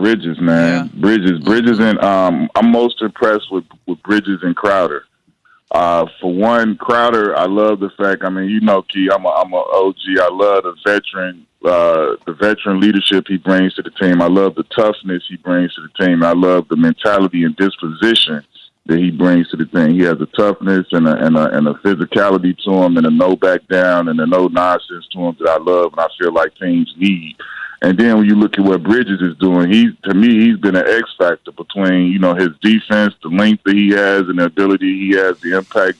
Bridges, man. Yeah. Bridges, and I'm most impressed with Bridges and Crowder. For one, Crowder, I love the fact. I mean, you know, Key, I'm a OG. I love the veteran leadership he brings to the team. I love the toughness he brings to the team. I love the mentality and disposition that he brings to the thing. He has a toughness and a physicality to him, and a no back down and a no nonsense to him that I love, and I feel like teams need. And then when you look at what Bridges is doing, to me, he's been an X factor between, you know, his defense, the length that he has, and the ability he has to impact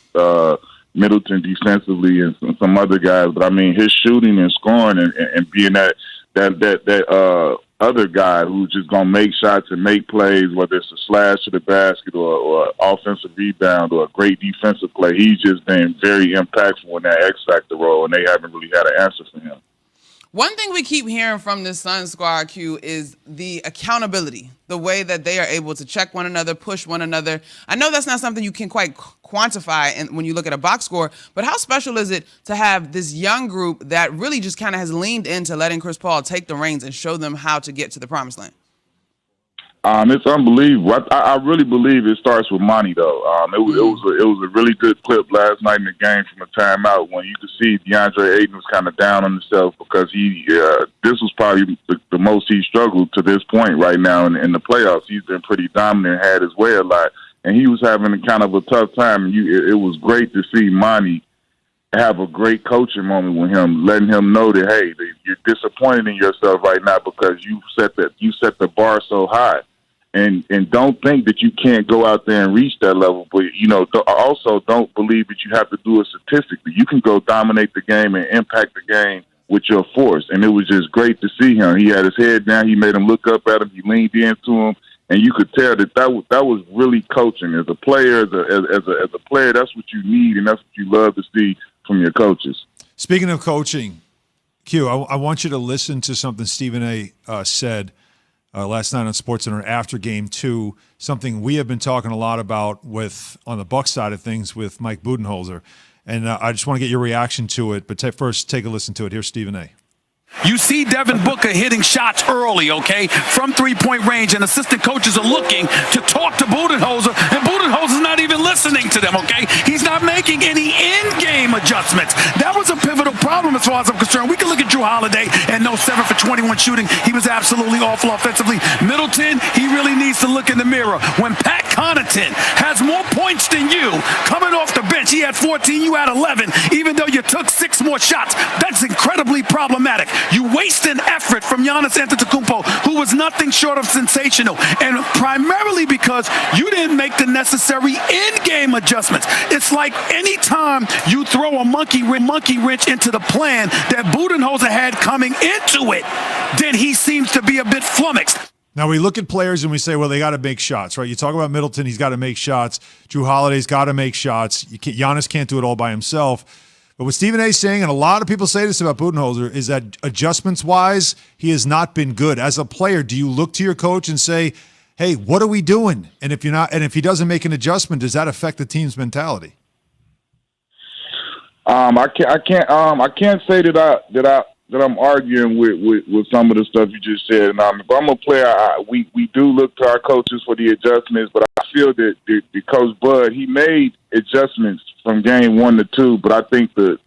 Middleton defensively and some other guys. But I mean, his shooting and scoring and being that other guy who's just gonna make shots and make plays, whether it's a slash to the basket or offensive rebound or a great defensive play, he's just been very impactful in that X factor role, and they haven't really had an answer for him. One thing we keep hearing from this Sun squad, Q, is the accountability, the way that they are able to check one another, push one another. I know that's not something you can quite quantify when you look at a box score, but how special is it to have this young group that really just kind of has leaned into letting Chris Paul take the reins and show them how to get to the promised land? It's unbelievable. I really believe it starts with Monty, though. It was a really good clip last night in the game from a timeout when you could see DeAndre Ayton was kind of down on himself because this was probably the most he struggled to this point right now in the playoffs. He's been pretty dominant, had his way a lot, and he was having kind of a tough time. And it was great to see Monty have a great coaching moment with him, letting him know that, hey, you're disappointed in yourself right now because you set the bar so high. And don't think that you can't go out there and reach that level. But, you know, also don't believe that you have to do it statistically. You can go dominate the game and impact the game with your force. And it was just great to see him. He had his head down. He made him look up at him. He leaned into him. And you could tell that was really coaching. As a player, as a player, that's what you need, and that's what you love to see from your coaches. Speaking of coaching, Q, I want you to listen to something Stephen A. Said last night on SportsCenter after Game 2, something we have been talking a lot about on the Bucs side of things with Mike Budenholzer. And I just want to get your reaction to it, but first take a listen to it. Here's Stephen A. You see Devin Booker hitting shots early, okay, from three-point range, and assistant coaches are looking to talk to Budenholzer, and Budenholzer's not even listening to them, okay? He's not making any in-game adjustments. That was a pivotal problem as far as I'm concerned. We can look at Drew Holiday and no 7 for 21 shooting. He was absolutely awful offensively. Middleton, he really needs to look in the mirror. When Pat Connaughton has more points than you coming off the bench, he had 14, you had 11, even though you took 6 more shots. That's incredibly problematic. You waste an effort from Giannis Antetokounmpo, who was nothing short of sensational, and primarily because you didn't make the necessary in-game adjustments. It's like any time you throw a monkey wrench into the plan that Budenholzer had coming into it, then he seems to be a bit flummoxed. Now, we look at players and we say, well, they got to make shots, right? You talk about Middleton, he's got to make shots. Drew Holiday's got to make shots. Giannis can't do it all by himself. But what Stephen A. is saying, and a lot of people say this about Budenholzer, is that adjustments-wise, he has not been good. As a player, do you look to your coach and say, hey, what are we doing? And if he doesn't make an adjustment, does that affect the team's mentality? I can't say that I'm arguing with some of the stuff you just said. And if I'm a player, we do look to our coaches for the adjustments, but I feel that Coach Bud, he made adjustments from game 1 to 2, but I think the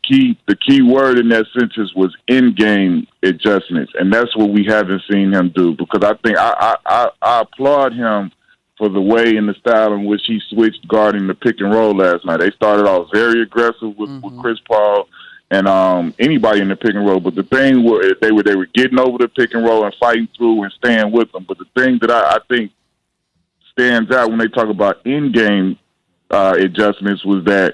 key word in that sentence was in-game adjustments, and that's what we haven't seen him do. Because I think I applaud him for the way and the style in which he switched guarding the pick and roll last night. They started off very aggressive with Chris Paul and anybody in the pick and roll, but the thing was they were getting over the pick and roll and fighting through and staying with them. But the thing that I think stands out when they talk about in-game adjustments was that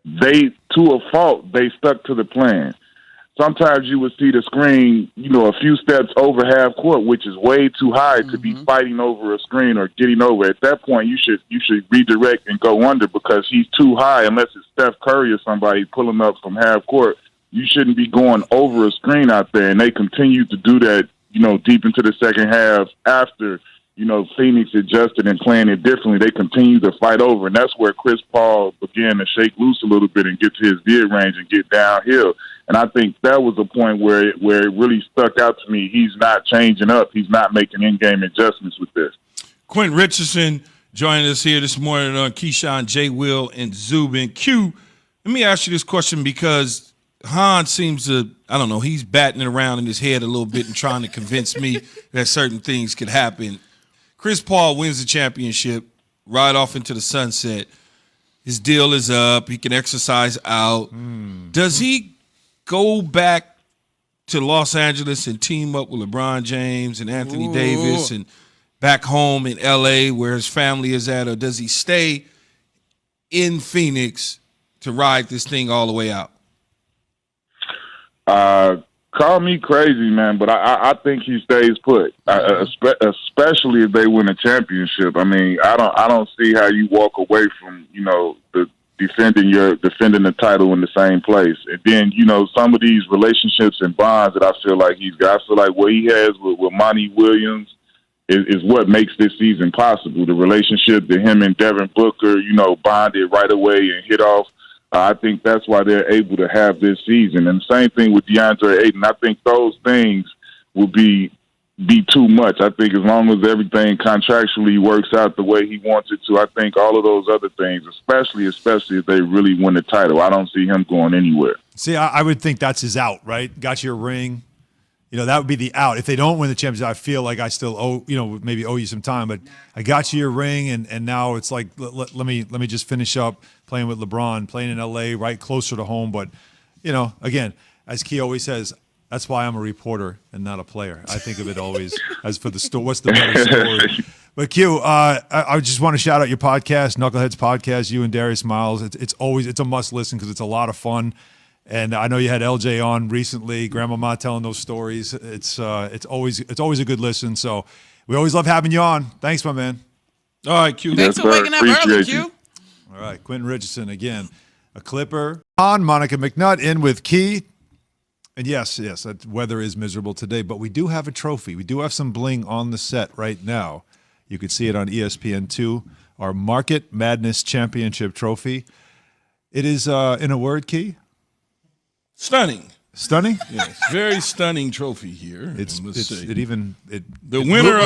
they, to a fault, they stuck to the plan. Sometimes you would see the screen, a few steps over half court, which is way too high to be fighting over a screen or getting over. At that point, you should redirect and go under because he's too high. Unless it's Steph Curry or somebody pulling up from half court, you shouldn't be going over a screen out there. And they continue to do that, deep into the second half after Phoenix adjusted and playing it differently, they continue to fight over. And that's where Chris Paul began to shake loose a little bit and get to his mid-range and get downhill. And I think that was a point where it really stuck out to me. He's not changing up. He's not making in-game adjustments with this. Quentin Richardson joining us here this morning on Keyshawn, J. Will, and Zubin. Q, let me ask you this question because Han seems to, I don't know, he's batting it around in his head a little bit and trying to convince me that certain things could happen. Chris Paul wins the championship, ride off into the sunset. His deal is up. He can exercise out. Does he go back to Los Angeles and team up with LeBron James and Anthony Davis and back home in L.A. where his family is at, or does he stay in Phoenix to ride this thing all the way out? Call me crazy, man, but I think he stays put, especially if they win a championship. I mean, I don't see how you walk away from defending the title in the same place. And then some of these relationships and bonds that I feel like he's got. I feel like what he has with Monty Williams is what makes this season possible. The relationship that him and Devin Booker, bonded right away and hit off. I think that's why they're able to have this season. And the same thing with DeAndre Ayton. I think those things will be too much. I think as long as everything contractually works out the way he wants it to, I think all of those other things, especially if they really win the title, I don't see him going anywhere. See, I would think that's his out, right? Got your ring. That would be the out. If they don't win the championship, I feel like I still maybe owe you some time. But I got you your ring, and now it's like let me just finish up playing with LeBron, playing in LA, right closer to home. But again, as Key always says, that's why I'm a reporter and not a player. I think of it always as for the story. What's the better story? But Q, I just want to shout out your podcast, Knuckleheads Podcast. You and Darius Miles. It's a must listen because it's a lot of fun. And I know you had LJ on recently, Grandmama telling those stories. It's always a good listen. So we always love having you on. Thanks, my man. All right, Q. Thanks for waking up early, Q. All right, Quentin Richardson again, a Clipper. On Monica McNutt in with Key. And yes, that weather is miserable today, but we do have a trophy. We do have some bling on the set right now. You can see it on ESPN2, our Market Madness Championship trophy. It is, in a word, Key? Stunning. Stunning? Yes, very stunning trophy here. The winner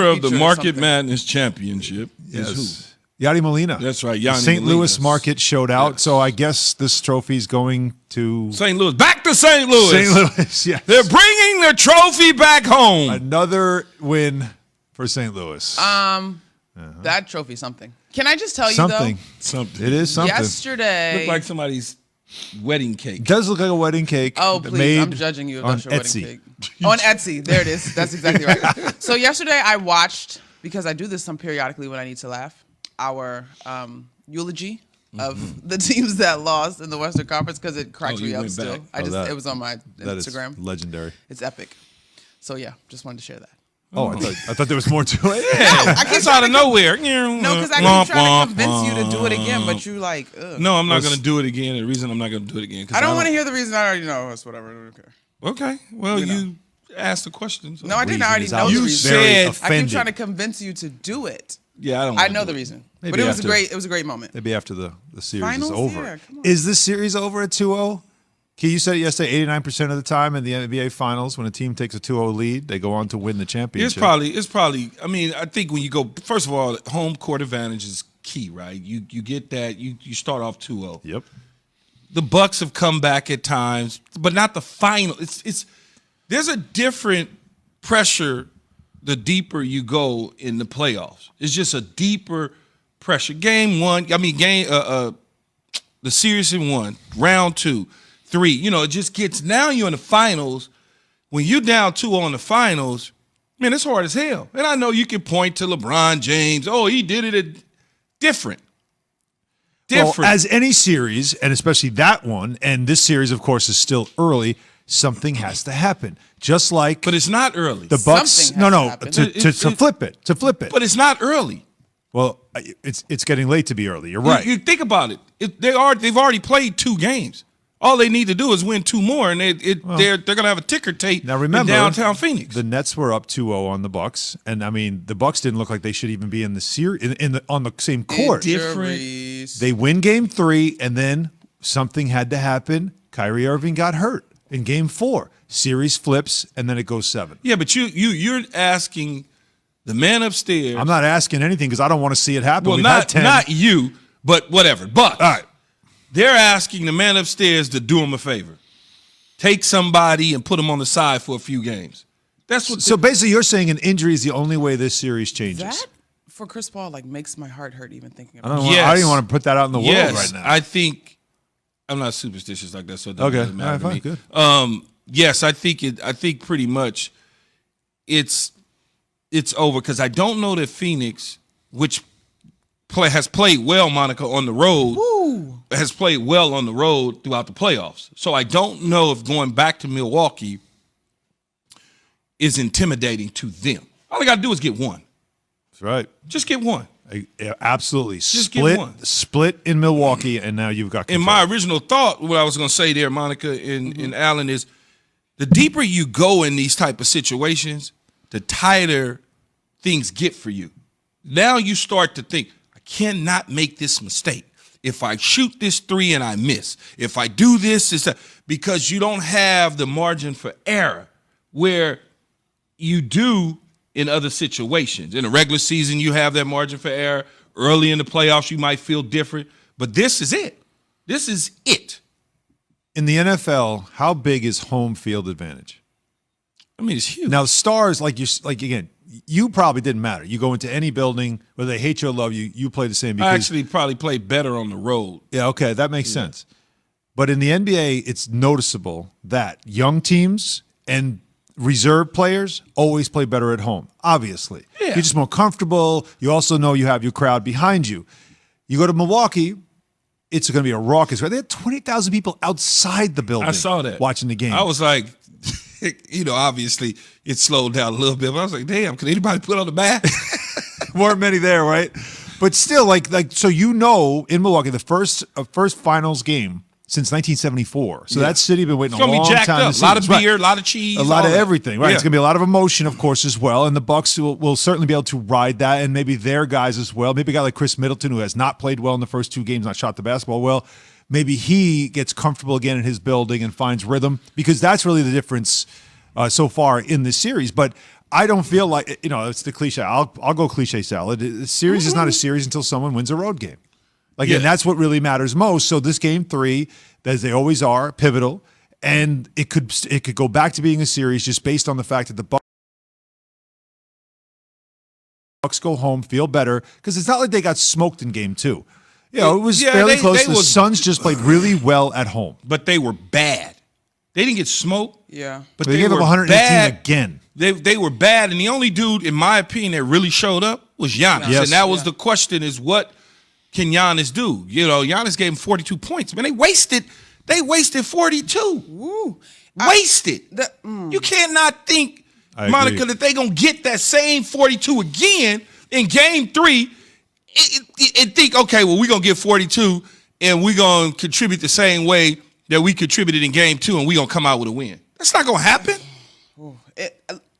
of the Market Madness Championship is who? Yadi Molina. That's right, Yadi St. Molina. Louis market showed out, so I guess this trophy's going to St. Louis. Back to St. Louis. St. Louis, yes. They're bringing the trophy back home. Another win for St. Louis. That trophy something. Can I just tell you Something. It is something. Yesterday, looked like somebody's wedding cake. It does look like a wedding cake. Oh, please, I'm judging you if that's your Etsy. wedding cake. On Etsy. There it is. That's exactly right. So yesterday I watched, because I do this some periodically when I need to laugh, our eulogy of the teams that lost in the Western Conference because it cracks me up still. It was on my Instagram. Is legendary. It's epic. So yeah, just wanted to share that. Oh, I thought there was more to it. Yeah, it's out of nowhere. No, because I keep trying to convince you to do it again, but you like, ugh. No, I'm not going to do it again. The reason I'm not going to do it again, I don't want to hear the reason. I already know. It's whatever. Okay. Well, you asked the question. So. No, I didn't. I already know the reason. You said I keep trying to convince you to do it. Yeah, I know the reason. But it was a great moment. Maybe after the series Finals is over. here, come on. Is this series over at 2-0? Key, you said it yesterday, 89% of the time in the NBA Finals, when a team takes a 2-0 lead, they go on to win the championship. It's probably. I mean, I think when you go, first of all, home court advantage is key, right? You get that. You start off 2-0. Yep. The Bucks have come back at times, but not the final. There's a different pressure the deeper you go in the playoffs. It's just a deeper pressure. Game one, the series in one, round 2, 3. It just gets, now you're in the finals. When you're down 2-0 in the finals, man, it's hard as hell. And I know you can point to LeBron James. Oh, he did it different. Well, as any series, and especially that one, and this series, of course, is still early, something has to happen. Just like, but it's not early. The Bucks, to flip it. But it's not early. Well, it's getting late to be early. You're right. You think about it. They've already played 2 games. All they need to do is win 2 more, and they're going to have a ticker tape now remember, in downtown Phoenix. The Nets were up 2-0 on the Bucks, and I mean the Bucks didn't look like they should even be in the series on the same court. Injuries. They win Game 3, and then something had to happen. Kyrie Irving got hurt in Game 4. Series flips, and then it goes 7. Yeah, but you're asking the man upstairs. I'm not asking anything because I don't want to see it happen. Well, We've had 10. not you, but whatever. But all right. They're asking the man upstairs to do them a favor. Take somebody and put them on the side for a few games. That's what. So basically, you're saying an injury is the only way this series changes. That for Chris Paul makes my heart hurt even thinking I about don't it. want, I don't even want to put that out in the world right now. I think I'm not superstitious like that, so it doesn't really matter to me. Good. Yes, I think pretty much it's over because I don't know that Phoenix, which has played well, Monica, on the road, has played well on the road throughout the playoffs. So I don't know if going back to Milwaukee is intimidating to them. All they got to do is get one. That's right. Just get one. Absolutely. Just get one. Split in Milwaukee, and now you've got control. And my original thought, what I was going to say there, Monica and Alan, is the deeper you go in these type of situations, the tighter things get for you. Now you start to think, I cannot make this mistake. If I shoot this 3 and I miss, if I do this, it's because you don't have the margin for error where you do in other situations. In a regular season, you have that margin for error. Early in the playoffs, you might feel different. But this is it. This is it. In the NFL, how big is home field advantage? I mean, it's huge. Now, stars, again, you probably didn't matter. You go into any building, whether they hate you or love you, you play the same. Because, I actually probably play better on the road. Yeah, okay, that makes sense. But in the NBA, it's noticeable that young teams and reserve players always play better at home, obviously. Yeah. You're just more comfortable. You also know you have your crowd behind you. You go to Milwaukee, it's going to be a raucous crowd. They had 20,000 people outside the building. I saw that. Watching the game. I was like, obviously it slowed down a little bit, but I was like, damn, can anybody put on the mask? Weren't many there, right? But still, so in Milwaukee, the first finals game since 1974. So that city been waiting a long time. It's going to be jacked up. A lot of beer, a lot of cheese. A lot of everything, right? Yeah. It's going to be a lot of emotion, of course, as well. And the Bucks will certainly be able to ride that, and maybe their guys as well. Maybe a guy like Chris Middleton, who has not played well in the first 2 games, not shot the basketball well. Maybe he gets comfortable again in his building and finds rhythm, because that's really the difference so far in this series. But I don't feel like, it's the cliche. I'll go cliche salad. The series is not a series until someone wins a road game. And that's what really matters most. So this game 3, as they always are, pivotal, and it could go back to being a series just based on the fact that the Bucks go home, feel better, because it's not like they got smoked in game 2. It was fairly close. The Suns just played really well at home. But they were bad. They didn't get smoked. Yeah. But they gave up 118 bad again. They were bad, and the only dude, in my opinion, that really showed up was Giannis. Yes. And that was the question, is what can Giannis do? Giannis gave him 42 points. Man, they wasted 42. Woo. Wasted. You cannot think, Monica, that they're going to get that same 42 again in game 3 and think, okay, well, we're going to get 42 and we're going to contribute the same way that we contributed in game 2 and we're going to come out with a win. That's not going to happen.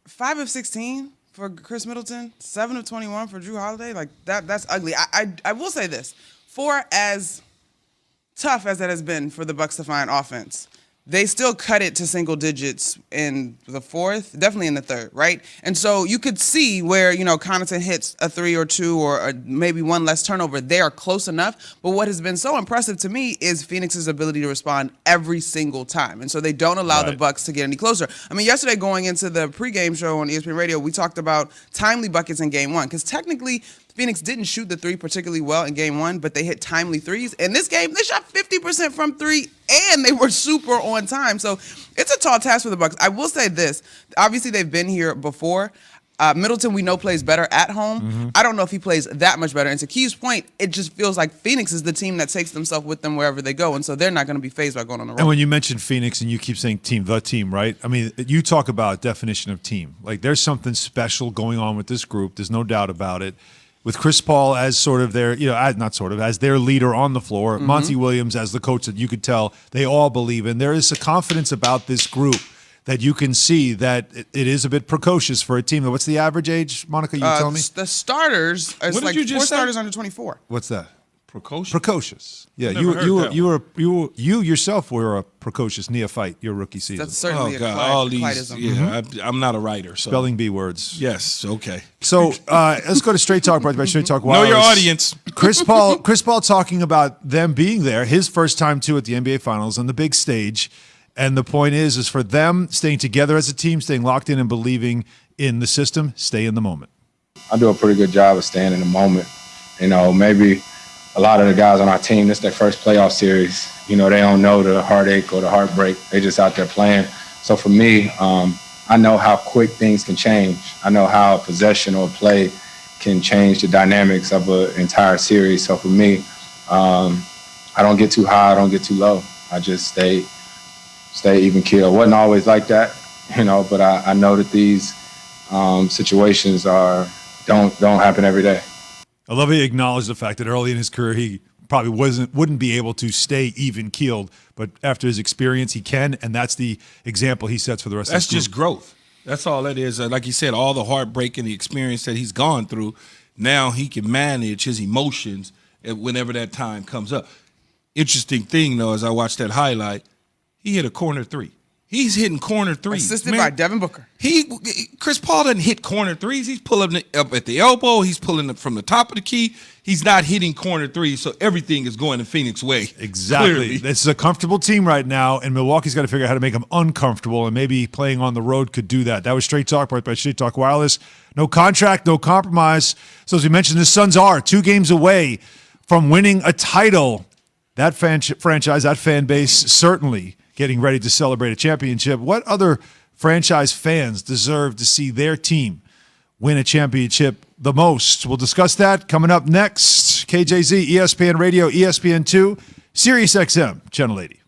5 of 16 for Chris Middleton, 7 of 21 for Drew Holiday. That's ugly. I will say this. For as tough as that has been for the Bucks to find offense, they still cut it to single digits in the 4th, definitely in the 3rd, right? And so you could see where, Connaughton hits a 3 or 2 or maybe 1 less turnover. They are close enough. But what has been so impressive to me is Phoenix's ability to respond every single time. And so they don't allow the Bucks to get any closer. I mean, yesterday going into the pregame show on ESPN Radio, we talked about timely buckets in game 1, because technically Phoenix didn't shoot the 3 particularly well in game 1, but they hit timely threes. In this game, they shot 50% from 3, and they were super on time. So it's a tall task for the Bucks. I will say this. Obviously, they've been here before. Middleton, we know, plays better at home. Mm-hmm. I don't know if he plays that much better. And to Key's point, it just feels like Phoenix is the team that takes themselves with them wherever they go, and so they're not going to be fazed by going on the road. And when you mention Phoenix and you keep saying the team, right? I mean, you talk about definition of team. There's something special going on with this group. There's no doubt about it. with Chris Paul as sort of their, as their leader on the floor, Monty Williams as the coach that you could tell they all believe in. There is a confidence about this group that you can see that it is a bit precocious for a team. What's the average age, Monica? You tell me. The starters, it's What like did you just 4 say? starters under 24. What's that? Precocious. Precocious. Yeah, never heard you yourself were a precocious neophyte your rookie season. That's certainly Oh God! a All these. Clydeism. Yeah, I'm not a writer. So. Spelling bee words. Yes. Okay. So let's go to Straight Talk, brought to you by Straight Talk Know Wireless. your audience. Chris Paul talking about them being there, his first time too at the NBA Finals on the big stage. And the point is for them staying together as a team, staying locked in and believing in the system, stay in the moment. I do a pretty good job of staying in the moment. Maybe a lot of the guys on our team, this is their first playoff series. They don't know the heartache or the heartbreak. They just out there playing. So for me, I know how quick things can change. I know how a possession or a play can change the dynamics of an entire series. So for me, I don't get too high, I don't get too low. I just stay even keel. Wasn't always like that, but I know that these situations don't happen every day. I love he acknowledged the fact that early in his career he probably wouldn't be able to stay even keeled, but after his experience he can, and that's the example he sets for the rest of the That's just growth. That's all that is. Like you said, all the heartbreak and the experience that he's gone through, now he can manage his emotions whenever that time comes up. Interesting thing, though, as I watched that highlight, he hit a corner three. He's hitting corner threes. Assisted by Devin Booker. Chris Paul doesn't hit corner threes. He's pulling up at the elbow. He's pulling it from the top of the key. He's not hitting corner threes, so everything is going the Phoenix way. Exactly. Clearly. This is a comfortable team right now, and Milwaukee's got to figure out how to make them uncomfortable, and maybe playing on the road could do that. That was Straight Talk brought by Straight Talk Wireless. No contract, no compromise. So as we mentioned, the Suns are 2 games away from winning a title. That franchise, that fan base, certainly getting ready to celebrate a championship. What other franchise fans deserve to see their team win a championship the most? We'll discuss that coming up next. KJZ, ESPN Radio, ESPN2, Sirius XM, Channel 80.